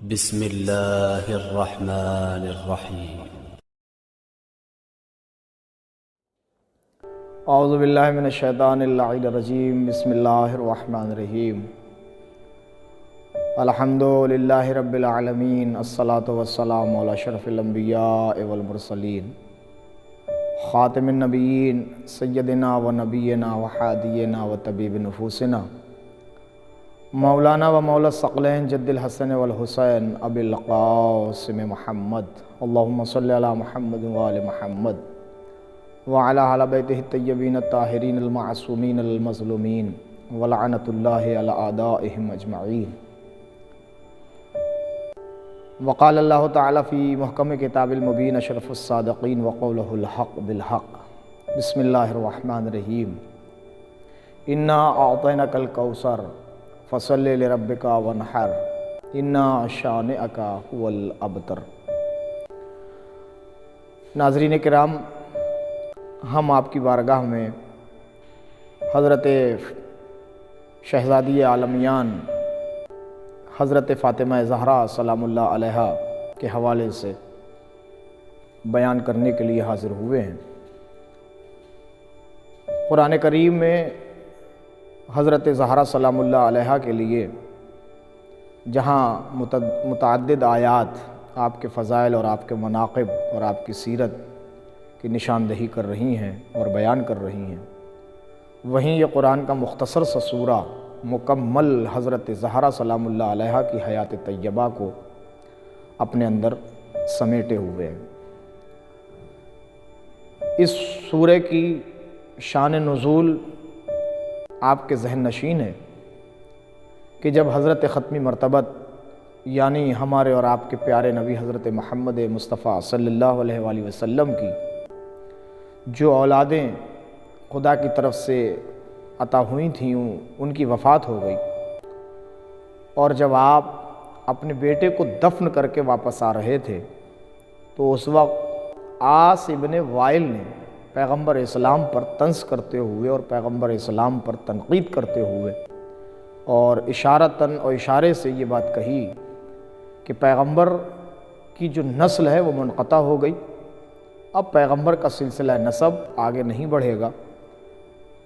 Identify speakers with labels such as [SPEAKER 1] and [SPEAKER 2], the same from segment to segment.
[SPEAKER 1] بسم اللہ الرحمن الرحیم۔
[SPEAKER 2] اعوذ باللہ من الشیطان اللعین الرجیم۔ بسم اللہ الرحمن الرحیم۔ الحمد للہ رب العالمین، الصلاۃ والسلام علی اشرف الانبیاء والمرسلین، خاتم النبیین، سیدنا و نبینا و حادینا و طبیب نفوسنا، مولانا و مولا الثقلین جد الحسن والحسین ابی القاسم محمد، اللہم صلی علی محمد و آل محمد وعلی اہل بیتہ الطیبین الطاہرین المعصومین المظلومین ولعنۃ اللہ علی اعدائہم اجمعین۔ وقال اللہ تعالی فی محکم کتاب المبین اشرف الصادقین وقولہ الحق بالحق۔ بسم اللہ الرحمن الرحیم۔ انا اعطیناک الکوثر فصلی لربک وانحر انا شانئک هو الابتر۔ ناظرین کرام، ہم آپ کی بارگاہ میں حضرت شہزادی عالمیان حضرت فاطمہ زہرا سلام اللہ علیہا کے حوالے سے بیان کرنے کے لیے حاضر ہوئے ہیں۔ قرآن کریم میں حضرت زہرا سلام اللہ علیہا کے لیے جہاں متعدد آیات آپ کے فضائل اور آپ کے مناقب اور آپ کی سیرت کی نشاندہی کر رہی ہیں اور بیان کر رہی ہیں، وہیں یہ قرآن کا مختصر سا سورہ مکمل حضرت زہرا سلام اللہ علیہا کی حیات طیبہ کو اپنے اندر سمیٹے ہوئے ہیں۔ اس سورہ کی شان نزول آپ کے ذہن نشین ہے کہ جب حضرت ختمی مرتبت یعنی ہمارے اور آپ کے پیارے نبی حضرت محمد مصطفیٰ صلی اللہ علیہ وآلہ وسلم کی جو اولادیں خدا کی طرف سے عطا ہوئی تھیں ان کی وفات ہو گئی، اور جب آپ اپنے بیٹے کو دفن کر کے واپس آ رہے تھے تو اس وقت عاص ابن وائل نے پیغمبر اسلام پر طنز کرتے ہوئے اور پیغمبر اسلام پر تنقید کرتے ہوئے اور اشارتاً اور اشارے سے یہ بات کہی کہ پیغمبر کی جو نسل ہے وہ منقطع ہو گئی، اب پیغمبر کا سلسلہ نسب آگے نہیں بڑھے گا۔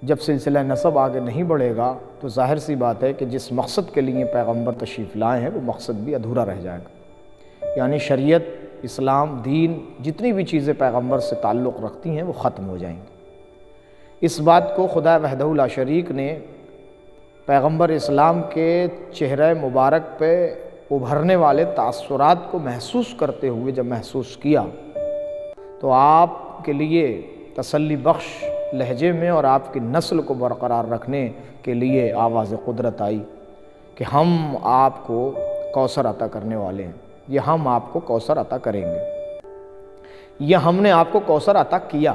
[SPEAKER 2] جب سلسلہ نسب آگے نہیں بڑھے گا تو ظاہر سی بات ہے کہ جس مقصد کے لیے پیغمبر تشریف لائے ہیں وہ مقصد بھی ادھورا رہ جائے گا، یعنی شریعت، اسلام، دین، جتنی بھی چیزیں پیغمبر سے تعلق رکھتی ہیں وہ ختم ہو جائیں گی۔ اس بات کو خدا وحدہ لا شریک نے پیغمبر اسلام کے چہرہ مبارک پہ ابھرنے والے تاثرات کو محسوس کرتے ہوئے جب محسوس کیا تو آپ کے لیے تسلی بخش لہجے میں اور آپ کی نسل کو برقرار رکھنے کے لیے آواز قدرت آئی کہ ہم آپ کو کوثر عطا کرنے والے ہیں، یہ ہم آپ کو کوثر عطا کریں گے، یہ ہم نے آپ کو کوثر عطا کیا۔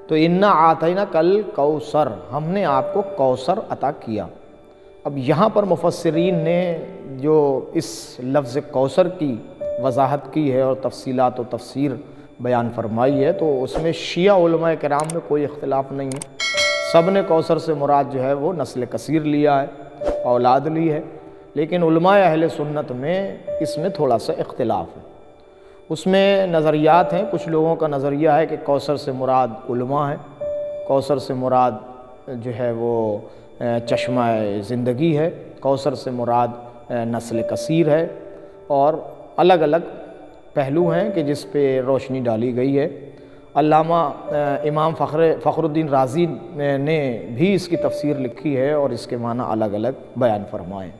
[SPEAKER 2] تو انا اعطیناک الکوثر، ہم نے آپ کو کوثر عطا کیا۔ اب یہاں پر مفسرین نے جو اس لفظ کوثر کی وضاحت کی ہے اور تفصیلات و تفسیر بیان فرمائی ہے تو اس میں شیعہ علماء کرام میں کوئی اختلاف نہیں ہے، سب نے کوثر سے مراد جو ہے وہ نسل کثیر لیا ہے، اولاد لی ہے، لیکن علماء اہل سنت میں اس میں تھوڑا سا اختلاف ہے۔ اس میں نظریات ہیں، کچھ لوگوں کا نظریہ ہے کہ کوثر سے مراد علماء ہے، کوثر سے مراد جو ہے وہ چشمہ زندگی ہے، کوثر سے مراد نسل کثیر ہے، اور الگ الگ پہلو ہیں کہ جس پہ روشنی ڈالی گئی ہے۔ علامہ امام فخر الدین رازی نے بھی اس کی تفسیر لکھی ہے اور اس کے معنی الگ الگ بیان فرمائے۔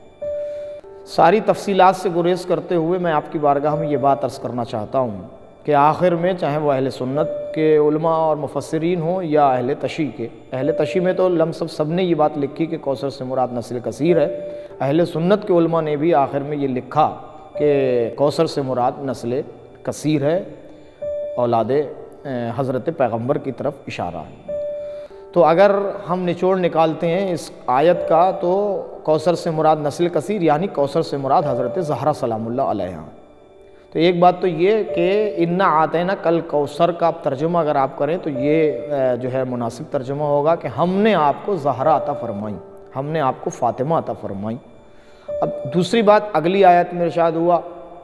[SPEAKER 2] ساری تفصیلات سے گریز کرتے ہوئے میں آپ کی بارگاہ میں یہ بات عرض کرنا چاہتا ہوں کہ آخر میں چاہے وہ اہل سنت کے علماء اور مفسرین ہوں یا اہل تشیع کے، اہل تشیع میں تو لمسب سب نے یہ بات لکھی کہ کوثر سے مراد نسل کثیر ہے، اہل سنت کے علماء نے بھی آخر میں یہ لکھا کہ کوثر سے مراد نسل کثیر ہے، اولاد حضرت پیغمبر کی طرف اشارہ ہے۔ تو اگر ہم نچوڑ نکالتے ہیں اس آیت کا تو کوثر سے مراد نسل کثیر یعنی کوثر سے مراد حضرت زہرا سلام اللہ علیہا۔ تو ایک بات تو یہ کہ انا اعطیناک الکوثر کا ترجمہ اگر آپ کریں تو یہ جو ہے مناسب ترجمہ ہوگا کہ ہم نے آپ کو زہرا عطا فرمائی، ہم نے آپ کو فاطمہ عطا فرمائی۔ اب دوسری بات اگلی آیت میں ارشاد ہوا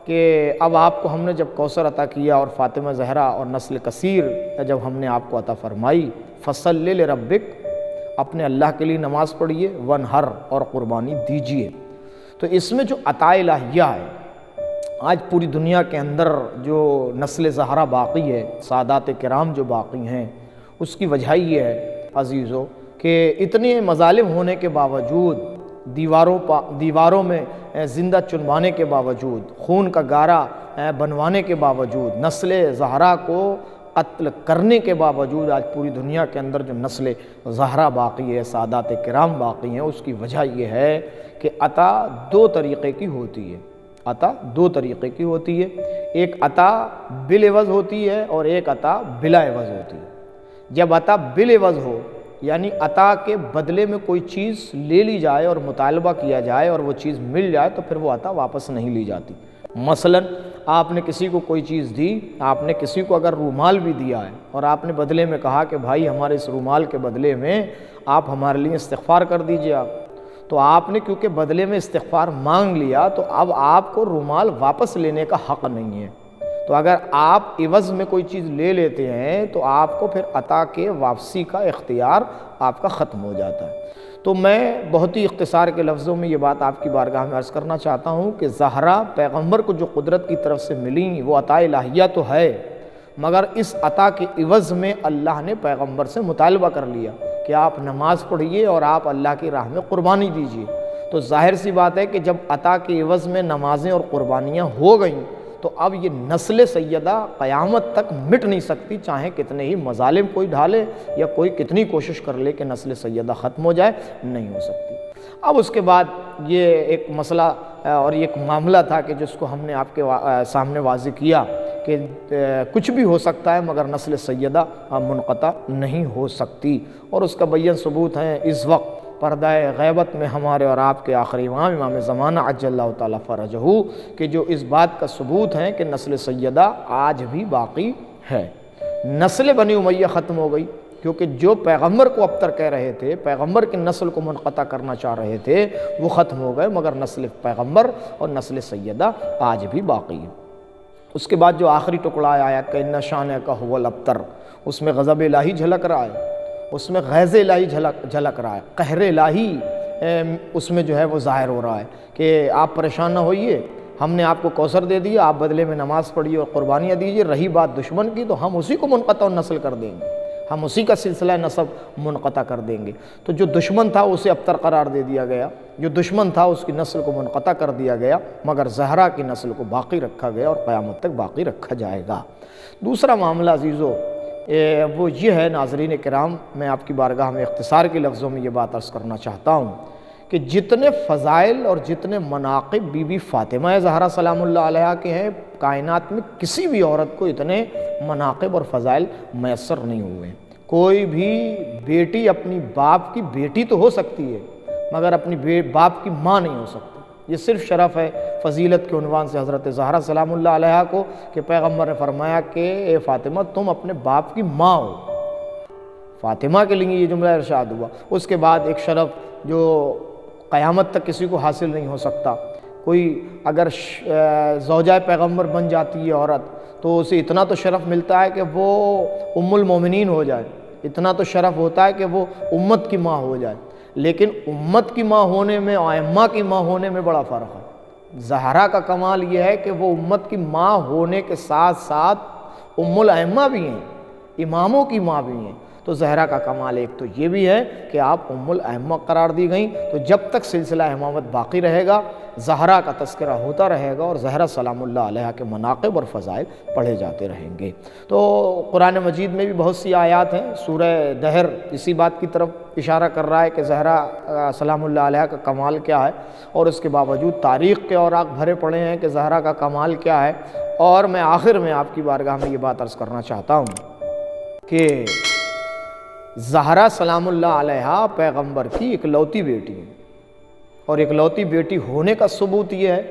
[SPEAKER 2] کہ اب آپ کو ہم نے جب کوثر عطا کیا اور فاطمہ زہرا اور نسل کثیر جب ہم نے آپ کو عطا فرمائی، فصلی لربک، اپنے اللہ کے لیے نماز پڑھیے، ونہر، اور قربانی دیجیے۔ تو اس میں جو عطا الہیہ ہے، آج پوری دنیا کے اندر جو نسل زہرا باقی ہے، سادات کرام جو باقی ہیں، اس کی وجہ یہ ہے عزیزو کہ اتنے مظالم ہونے کے باوجود، دیواروں میں زندہ چنوانے کے باوجود، خون کا گارہ بنوانے کے باوجود، نسل زہرا کو قتل کرنے کے باوجود آج پوری دنیا کے اندر جو نسل زہرا باقی ہے، سادات کرام باقی ہیں، اس کی وجہ یہ ہے کہ عطا دو طریقے کی ہوتی ہے۔ عطا دو طریقے کی ہوتی ہے، ایک عطا بالعوض ہوتی ہے اور ایک عطا بلا عوض ہوتی ہے۔ جب عطا بالعوض ہو، یعنی عطا کے بدلے میں کوئی چیز لے لی جائے اور مطالبہ کیا جائے اور وہ چیز مل جائے، تو پھر وہ عطا واپس نہیں لی جاتی۔ مثلا آپ نے کسی کو کوئی چیز دی، آپ نے کسی کو اگر رومال بھی دیا ہے اور آپ نے بدلے میں کہا کہ بھائی ہمارے اس رومال کے بدلے میں آپ ہمارے لیے استغفار کر دیجئے، آپ تو آپ نے کیونکہ بدلے میں استغفار مانگ لیا، تو اب آپ کو رومال واپس لینے کا حق نہیں ہے۔ تو اگر آپ عوض میں کوئی چیز لے لیتے ہیں تو آپ کو پھر عطا کے واپسی کا اختیار آپ کا ختم ہو جاتا ہے۔ تو میں بہت ہی اختصار کے لفظوں میں یہ بات آپ کی بارگاہ میں عرض کرنا چاہتا ہوں کہ زہرا پیغمبر کو جو قدرت کی طرف سے ملی وہ عطا الہیہ تو ہے، مگر اس عطا کے عوض میں اللہ نے پیغمبر سے مطالبہ کر لیا کہ آپ نماز پڑھیے اور آپ اللہ کی راہ میں قربانی دیجیے۔ تو ظاہر سی بات ہے کہ جب عطا کے عوض میں نمازیں اور قربانیاں ہو گئیں تو اب یہ نسل سیدہ قیامت تک مٹ نہیں سکتی، چاہے کتنے ہی مظالم کوئی ڈھالے یا کوئی کتنی کوشش کر لے کہ نسل سیدہ ختم ہو جائے، نہیں ہو سکتی۔ اب اس کے بعد یہ ایک مسئلہ اور ایک معاملہ تھا کہ جس کو ہم نے آپ کے سامنے واضح کیا کہ کچھ بھی ہو سکتا ہے مگر نسل سیدہ منقطع نہیں ہو سکتی، اور اس کا بیان ثبوت ہے اس وقت پردہ غیبت میں ہمارے اور آپ کے آخری امام زمانہ عجل اللہ تعالیٰ فرجہ، کہ جو اس بات کا ثبوت ہے کہ نسل سیدہ آج بھی باقی ہے۔ نسل بنی امیہ ختم ہو گئی کیونکہ جو پیغمبر کو ابتر کہہ رہے تھے، پیغمبر کی نسل کو منقطع کرنا چاہ رہے تھے، وہ ختم ہو گئے، مگر نسل پیغمبر اور نسل سیدہ آج بھی باقی ہے۔ اس کے بعد جو آخری ٹکڑا آیا کہ ان شانک هو الابتر، اس میں غضب الہی جھلک رہا ہے، اس میں غیظ الہی جھلک رہا ہے، قہر الہی اس میں جو ہے وہ ظاہر ہو رہا ہے کہ آپ پریشان نہ ہوئیے، ہم نے آپ کو کوثر دے دیا، آپ بدلے میں نماز پڑھیے اور قربانیاں دیجیے۔ رہی بات دشمن کی تو ہم اسی کو منقطع نسل کر دیں گے، ہم اسی کا سلسلہ نسب منقطع کر دیں گے۔ تو جو دشمن تھا اسے ابتر قرار دے دیا گیا، جو دشمن تھا اس کی نسل کو منقطع کر دیا گیا، مگر زہرا کی نسل کو باقی رکھا گیا اور قیامت تک باقی رکھا جائے گا۔ دوسرا معاملہ عزیزو وہ یہ ہے، ناظرین کرام، میں آپ کی بارگاہ میں اختصار کے لفظوں میں یہ بات عرض کرنا چاہتا ہوں کہ جتنے فضائل اور جتنے مناقب بی بی فاطمہ زہرا سلام اللہ علیہا کے ہیں، کائنات میں کسی بھی عورت کو اتنے مناقب اور فضائل میسر نہیں ہوئے ہیں۔ کوئی بھی بیٹی اپنی باپ کی بیٹی تو ہو سکتی ہے مگر اپنی باپ کی ماں نہیں ہو سکتی۔ یہ صرف شرف ہے فضیلت کے عنوان سے حضرت زہرا سلام اللہ علیہا کو کہ پیغمبر نے فرمایا کہ اے فاطمہ تم اپنے باپ کی ماں ہو۔ فاطمہ کے لیے یہ جملہ ارشاد ہوا۔ اس کے بعد ایک شرف جو قیامت تک کسی کو حاصل نہیں ہو سکتا، کوئی اگر زوجہ پیغمبر بن جاتی ہے عورت تو اسے اتنا تو شرف ملتا ہے کہ وہ ام المومنین ہو جائے، اتنا تو شرف ہوتا ہے کہ وہ امت کی ماں ہو جائے، لیکن امت کی ماں ہونے میں اور ائمہ کی ماں ہونے میں بڑا فرق ہے۔ زہرا کا کمال یہ ہے کہ وہ امت کی ماں ہونے کے ساتھ ساتھ ام الائمہ بھی ہیں، اماموں کی ماں بھی ہیں۔ تو زہرا کا کمال ایک تو یہ بھی ہے کہ آپ ام الائمہ قرار دی گئیں، تو جب تک سلسلہ امامت باقی رہے گا زہرا کا تذکرہ ہوتا رہے گا اور زہرا سلام اللہ علیہا کے مناقب اور فضائل پڑھے جاتے رہیں گے۔ تو قرآن مجید میں بھی بہت سی آیات ہیں، سورہ دہر اسی بات کی طرف اشارہ کر رہا ہے کہ زہرا سلام اللہ علیہا کا کمال کیا ہے، اور اس کے باوجود تاریخ کے اوراق بھرے پڑے ہیں کہ زہرا کا کمال کیا ہے۔ اور میں آخر میں آپ کی بارگاہ میں یہ بات عرض کرنا چاہتا ہوں کہ زہرا سلام اللہ علیہا پیغمبر کی اکلوتی بیٹی ہے، اور اکلوتی بیٹی ہونے کا ثبوت یہ ہے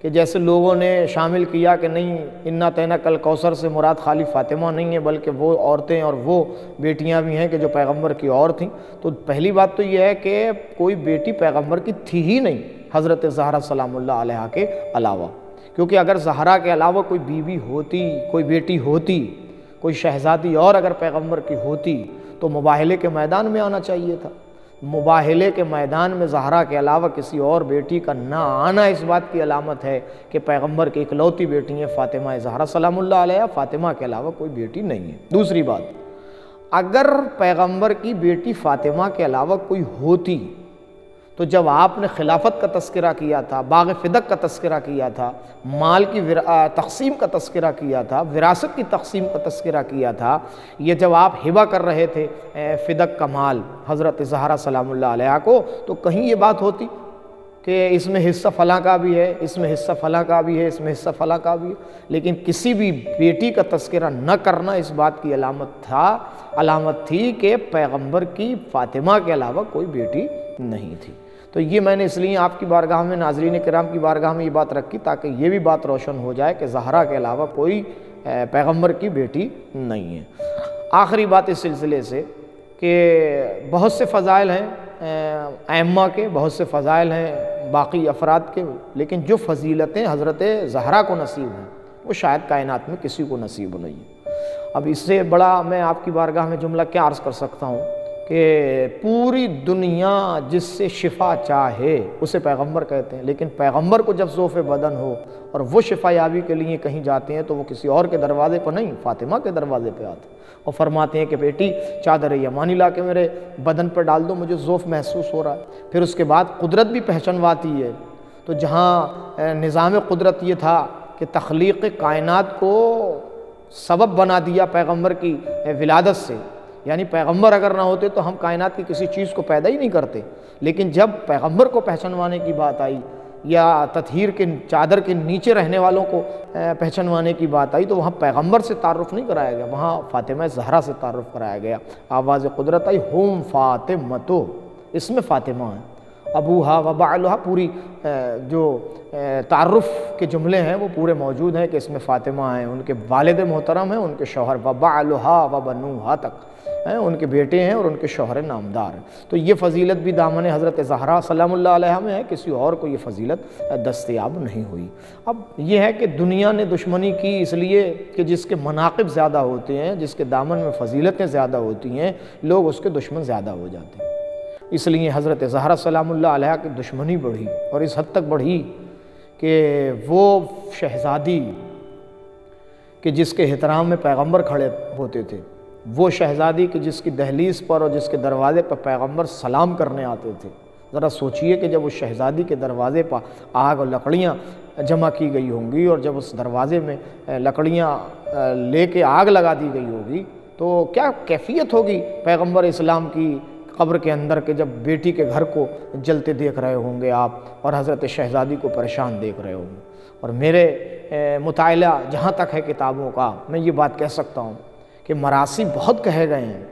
[SPEAKER 2] کہ جیسے لوگوں نے شامل کیا کہ نہیں انا تینا کل کوثر سے مراد خالی فاطمہ نہیں ہے بلکہ وہ عورتیں اور وہ بیٹیاں بھی ہیں کہ جو پیغمبر کی اور تھیں، تو پہلی بات تو یہ ہے کہ کوئی بیٹی پیغمبر کی تھی ہی نہیں، حضرت زہرا سلام اللہ علیہا کے علاوہ، کیونکہ اگر زہرا کے علاوہ کوئی بیوی ہوتی، کوئی بیٹی ہوتی، کوئی شہزادی اور اگر پیغمبر کی ہوتی تو مباہلے کے میدان میں آنا چاہیے تھا۔ مباہلے کے میدان میں زہرا کے علاوہ کسی اور بیٹی کا نہ آنا اس بات کی علامت ہے کہ پیغمبر کی اکلوتی بیٹی ہیں فاطمہ زہرا سلام اللہ علیہا، فاطمہ کے علاوہ کوئی بیٹی نہیں ہے۔ دوسری بات، اگر پیغمبر کی بیٹی فاطمہ کے علاوہ کوئی ہوتی تو جب آپ نے خلافت کا تذکرہ کیا تھا، باغ فدق کا تذکرہ کیا تھا، مال کی تقسیم کا تذکرہ کیا تھا، وراثت کی تقسیم کا تذکرہ کیا تھا، یہ جب آپ ہبہ کر رہے تھے فدق کا مال حضرت زہرا سلام اللہ علیہا کو، تو کہیں یہ بات ہوتی کہ اس میں حصہ فلاں کا بھی ہے، اس میں حصہ فلاں کا بھی ہے، اس میں حصہ فلاں کا بھی ہے، لیکن کسی بھی بیٹی کا تذکرہ نہ کرنا اس بات کی علامت تھی کہ پیغمبر کی فاطمہ کے علاوہ کوئی بیٹی نہیں تھی۔ تو یہ میں نے اس لیے آپ کی بارگاہ میں، ناظرین کرام کی بارگاہ میں یہ بات رکھی تاکہ یہ بھی بات روشن ہو جائے کہ زہرا کے علاوہ کوئی پیغمبر کی بیٹی نہیں ہے۔ آخری بات اس سلسلے سے کہ بہت سے فضائل ہیں ائمہ کے، بہت سے فضائل ہیں باقی افراد کے، لیکن جو فضیلتیں حضرت زہرا کو نصیب ہیں وہ شاید کائنات میں کسی کو نصیب نہیں ہے۔ اب اس سے بڑا میں آپ کی بارگاہ میں جملہ کیا عرض کر سکتا ہوں کہ پوری دنیا جس سے شفا چاہے اسے پیغمبر کہتے ہیں، لیکن پیغمبر کو جب ذوف بدن ہو اور وہ شفا یابی کے لیے کہیں جاتے ہیں تو وہ کسی اور کے دروازے پر نہیں، فاطمہ کے دروازے پہ آتے ہیں اور فرماتے ہیں کہ بیٹی چادر یمانی لا کے میرے بدن پر ڈال دو، مجھے ذوف محسوس ہو رہا ہے۔ پھر اس کے بعد قدرت بھی پہچنواتی ہے، تو جہاں نظام قدرت یہ تھا کہ تخلیق کائنات کو سبب بنا دیا پیغمبر کی ولادت سے، یعنی پیغمبر اگر نہ ہوتے تو ہم کائنات کی کسی چیز کو پیدا ہی نہیں کرتے، لیکن جب پیغمبر کو پہچنوانے کی بات آئی یا تطہیر کے چادر کے نیچے رہنے والوں کو پہچنوانے کی بات آئی تو وہاں پیغمبر سے تعارف نہیں کرایا گیا، وہاں فاطمہ زہرا سے تعارف کرایا گیا۔ آواز قدرت آئی ہوم فاطمتو، اس میں فاطمہ ہے، ابوہا و بعلہا، پوری جو تعارف کے جملے ہیں وہ پورے موجود ہیں کہ اس میں فاطمہ ہیں، ان کے والد محترم ہیں، ان کے شوہر و بعلہا و بنوہا تک ہیں، ان کے بیٹے ہیں اور ان کے شوہر نامدار ہیں۔ تو یہ فضیلت بھی دامن حضرت زہرا سلام اللہ علیہا میں ہے، کسی اور کو یہ فضیلت دستیاب نہیں ہوئی۔ اب یہ ہے کہ دنیا نے دشمنی کی اس لیے کہ جس کے مناقب زیادہ ہوتے ہیں، جس کے دامن میں فضیلتیں زیادہ ہوتی ہیں، لوگ اس کے دشمن زیادہ ہو جاتے ہیں۔ اس لیے حضرت زہرا سلام اللہ علیہا کی دشمنی بڑھی اور اس حد تک بڑھی کہ وہ شہزادی کہ جس کے احترام میں پیغمبر کھڑے ہوتے تھے، وہ شہزادی کہ جس کی دہلیز پر اور جس کے دروازے پر پیغمبر سلام کرنے آتے تھے، ذرا سوچئے کہ جب اس شہزادی کے دروازے پر آگ اور لکڑیاں جمع کی گئی ہوں گی اور جب اس دروازے میں لکڑیاں لے کے آگ لگا دی گئی ہوگی تو کیا کیفیت ہوگی پیغمبر اسلام کی قبر کے اندر کہ جب بیٹی کے گھر کو جلتے دیکھ رہے ہوں گے آپ اور حضرت شہزادی کو پریشان دیکھ رہے ہوں گے۔ اور میرے مطالعہ جہاں تک ہے کتابوں کا، میں یہ بات کہہ سکتا ہوں کہ مراثی بہت کہے گئے ہیں،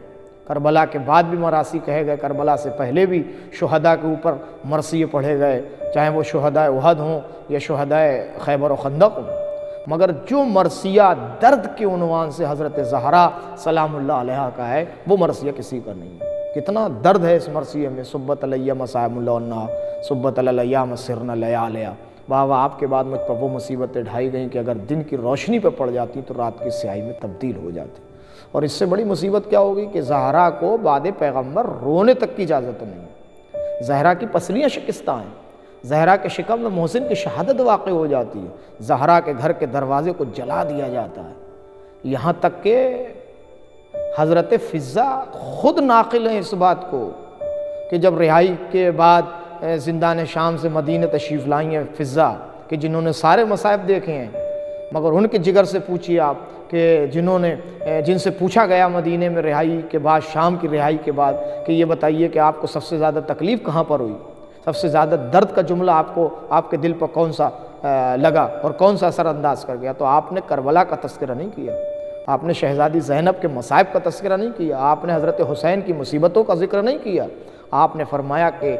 [SPEAKER 2] کربلا کے بعد بھی مراثی کہے گئے، کربلا سے پہلے بھی شہداء کے اوپر مرثیے پڑھے گئے، چاہے وہ شہداء احد ہوں یا شہداء خیبر و خندق ہوں، مگر جو مرثیہ درد کے عنوان سے حضرت زہرا سلام اللہ علیہا کا ہے وہ مرثیہ کسی کا نہیں ہے۔ کتنا درد ہے اس مرثیے میں، صبت علیہ مصائب اللہ، صبت علیہ مسرنا لیالیا، واہ آپ کے بعد مجھ پر وہ مصیبتیں ڈھائی گئیں کہ اگر دن کی روشنی پہ پڑ جاتی تو رات کی سیاہی میں تبدیل ہو جاتی۔ اور اس سے بڑی مصیبت کیا ہوگی کہ زہرا کو بعد پیغمبر رونے تک کی اجازت نہیں، زہرا کی پسلیاں شکستہ ہیں، زہرا کے شکم میں محسن کی شہادت واقع ہو جاتی ہے، زہرا کے گھر کے دروازے کو جلا دیا جاتا ہے، یہاں تک کہ حضرت فضہ خود ناقل ہیں اس بات کو کہ جب رہائی کے بعد زندان شام سے مدینہ تشریف لائی ہیں فضہ کہ جنہوں نے سارے مصائب دیکھے ہیں، مگر ان کے جگر سے پوچھیے آپ کہ جن سے پوچھا گیا مدینہ میں رہائی کے بعد، شام کی رہائی کے بعد کہ یہ بتائیے کہ آپ کو سب سے زیادہ تکلیف کہاں پر ہوئی، سب سے زیادہ درد کا جملہ آپ کے دل پر کون سا لگا اور کون سا اثر انداز کر گیا، تو آپ نے کربلا کا تذکرہ نہیں کیا، آپ نے شہزادی زینب کے مصائب کا تذکرہ نہیں کیا، آپ نے حضرت حسین کی مصیبتوں کا ذکر نہیں کیا، آپ نے فرمایا کہ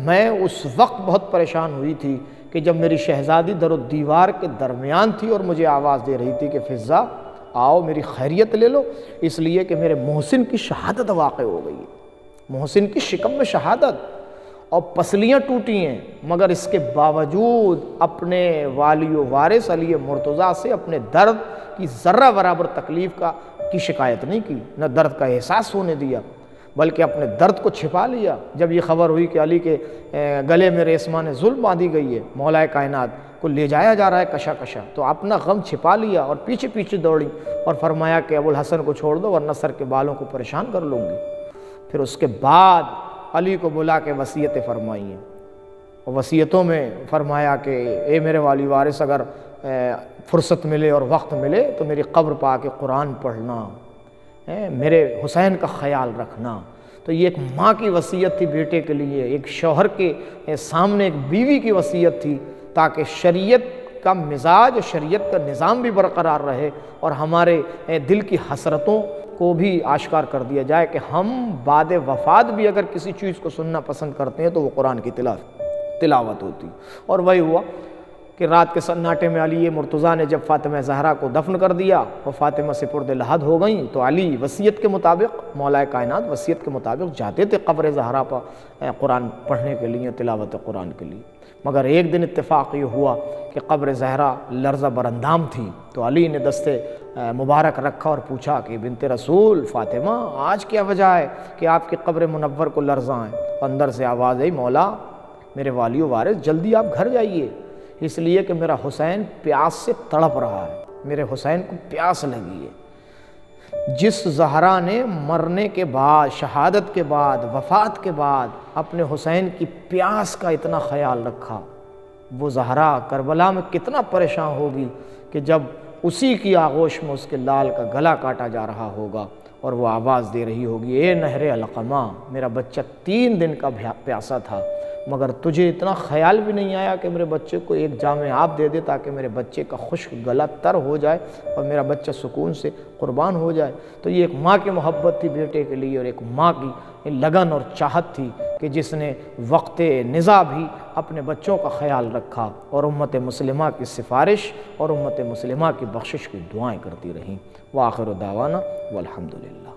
[SPEAKER 2] میں اس وقت بہت پریشان ہوئی تھی کہ جب میری شہزادی در و دیوار کے درمیان تھی اور مجھے آواز دے رہی تھی کہ فضہ آؤ میری خیریت لے لو، اس لیے کہ میرے محسن کی شہادت واقع ہو گئی ہے، محسن کی شکم میں شہادت، اور پسلیاں ٹوٹی ہیں، مگر اس کے باوجود اپنے والی و وارث علی مرتضیٰ سے اپنے درد کی ذرہ برابر تکلیف کی شکایت نہیں کی، نہ درد کا احساس ہونے دیا، بلکہ اپنے درد کو چھپا لیا۔ جب یہ خبر ہوئی کہ علی کے گلے میں ریسمان ظلم باندھی گئی ہے، مولا کائنات کو لے جایا جا رہا ہے کشا کشا، تو اپنا غم چھپا لیا اور پیچھے پیچھے دوڑی اور فرمایا کہ ابو الحسن کو چھوڑ دو ورنہ سر کے بالوں کو پریشان کر لوں گی۔ پھر اس کے بعد علی کو بلا کے وصیتیں فرمائی ہیں، اور وصیتوں میں فرمایا کہ اے میرے والی وارث، اگر فرصت ملے اور وقت ملے تو میری قبر پا کے قرآن پڑھنا، میرے حسین کا خیال رکھنا۔ تو یہ ایک ماں کی وصیت تھی بیٹے کے لیے، ایک شوہر کے سامنے ایک بیوی کی وصیت تھی، تاکہ شریعت کا مزاج اور شریعت کا نظام بھی برقرار رہے اور ہمارے دل کی حسرتوں کو بھی آشکار کر دیا جائے کہ ہم بعد وفات بھی اگر کسی چیز کو سننا پسند کرتے ہیں تو وہ قرآن کی تلاوت ہوتی۔ اور وہی ہوا کہ رات کے سناٹے میں علی مرتضیٰ نے جب فاطمہ زہرا کو دفن کر دیا، وہ فاطمہ سپرد لحد ہو گئیں، تو علی وصیت کے مطابق، مولا کائنات وصیت کے مطابق جاتے تھے قبر زہرا پر قرآن پڑھنے کے لیے، تلاوت قرآن کے لیے۔ مگر ایک دن اتفاق یہ ہوا کہ قبر زہرا لرزہ برندام تھی، تو علی نے دستے مبارک رکھا اور پوچھا کہ بنت رسول فاطمہ، آج کیا وجہ ہے کہ آپ کی قبر منور کو لرزاں ہیں؟ اندر سے آواز آئی، مولا میرے والی و وارث جلدی آپ گھر جائیے، اس لیے کہ میرا حسین پیاس سے تڑپ رہا ہے، میرے حسین کو پیاس لگی ہے۔ جس زہرا نے مرنے کے بعد، شہادت کے بعد، وفات کے بعد اپنے حسین کی پیاس کا اتنا خیال رکھا، وہ زہرا کربلا میں کتنا پریشان ہوگی کہ جب اسی کی آغوش میں اس کے لال کا گلا کاٹا جا رہا ہوگا اور وہ آواز دے رہی ہوگی، اے نہر علقمہ، میرا بچہ 3 دن کا پیاسا تھا، مگر تجھے اتنا خیال بھی نہیں آیا کہ میرے بچے کو ایک جام آب دے دے تاکہ میرے بچے کا خشک گلا تر ہو جائے اور میرا بچہ سکون سے قربان ہو جائے۔ تو یہ ایک ماں کی محبت تھی بیٹے کے لیے، اور ایک ماں کی لگن اور چاہت تھی کہ جس نے وقت نزاع بھی اپنے بچوں کا خیال رکھا اور امت مسلمہ کی سفارش اور امت مسلمہ کی بخشش کی دعائیں کرتی رہیں۔ وآخر دعوانا والحمدللہ۔